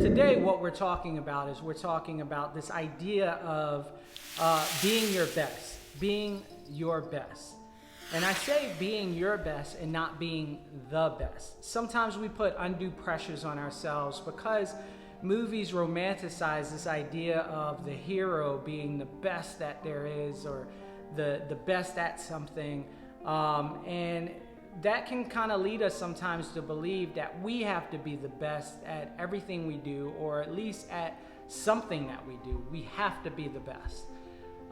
Today, what we're talking about is we're talking about this idea of being your best, being your best. And I say being your best and not being the best. Sometimes we put undue pressures on ourselves because movies romanticize this idea of the hero being the best that there is, or the best at something. And that can kind of lead us sometimes to believe that we have to be the best at everything we do, or at least at something that we do. We have to be the best.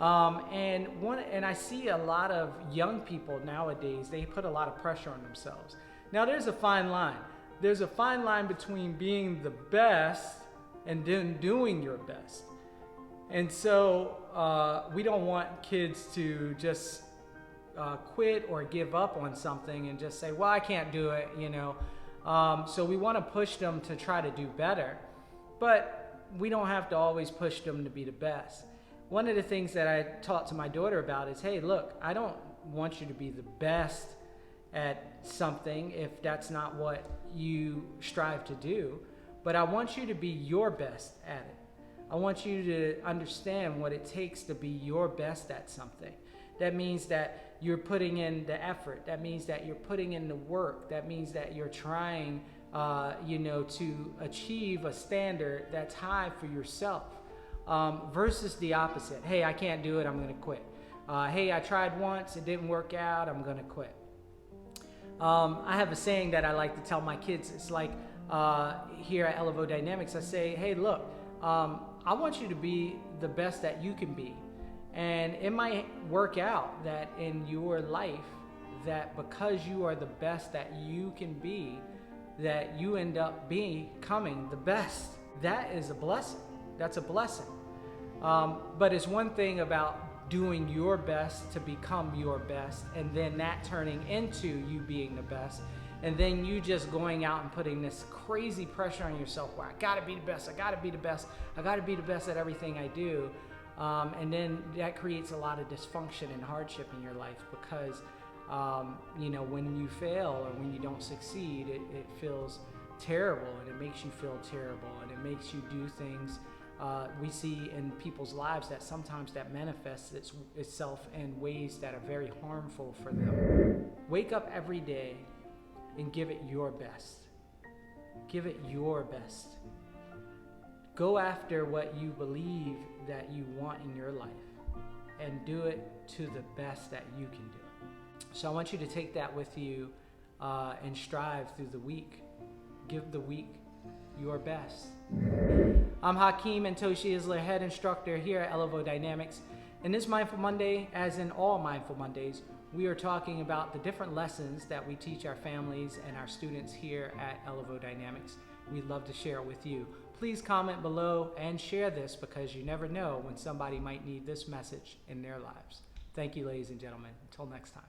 And I see a lot of young people nowadays, they put a lot of pressure on themselves. Now there's a fine line. There's a fine line between being the best and then doing your best. And so we don't want kids to just quit or give up on something and just say, well, I can't do it, So we want to push them to try to do better, but we don't have to always push them to be the best. One of the things that I talk to my daughter about is, hey, look, I don't want you to be the best at something if that's not what you strive to do, but I want you to be your best at it. I want you to understand what it takes to be your best at something. That means that you're putting in the effort. That means that you're putting in the work. That means that you're trying, to achieve a standard that's high for yourself, versus the opposite. Hey, I can't do it, I'm gonna quit. Hey, I tried once, it didn't work out, I'm gonna quit. I have a saying that I like to tell my kids. It's like here at Elevo Dynamics, I say, hey, look, I want you to be the best that you can be. And it might work out that in your life, that because you are the best that you can be, that you end up becoming the best. That is a blessing. That's a blessing. But it's one thing about doing your best to become your best, and then that turning into you being the best, and then you just going out and putting this crazy pressure on yourself where I gotta be the best, I gotta be the best, I gotta be the best at everything I do. And then that creates a lot of dysfunction and hardship in your life because, when you fail or when you don't succeed, it feels terrible, and it makes you feel terrible, and it makes you do things we see in people's lives that sometimes that manifests itself in ways that are very harmful for them. Wake up every day and give it your best. Give it your best. Go after what you believe that you want in your life and do it to the best that you can do it. So I want you to take that with you and strive through the week. Give the week your best. I'm Hakeem Antoshi Isler, head instructor here at Elevo Dynamics. In this Mindful Monday, as in all Mindful Mondays, we are talking about the different lessons that we teach our families and our students here at Elevo Dynamics. We'd love to share it with you. Please comment below and share this because you never know when somebody might need this message in their lives. Thank you, ladies and gentlemen. Until next time.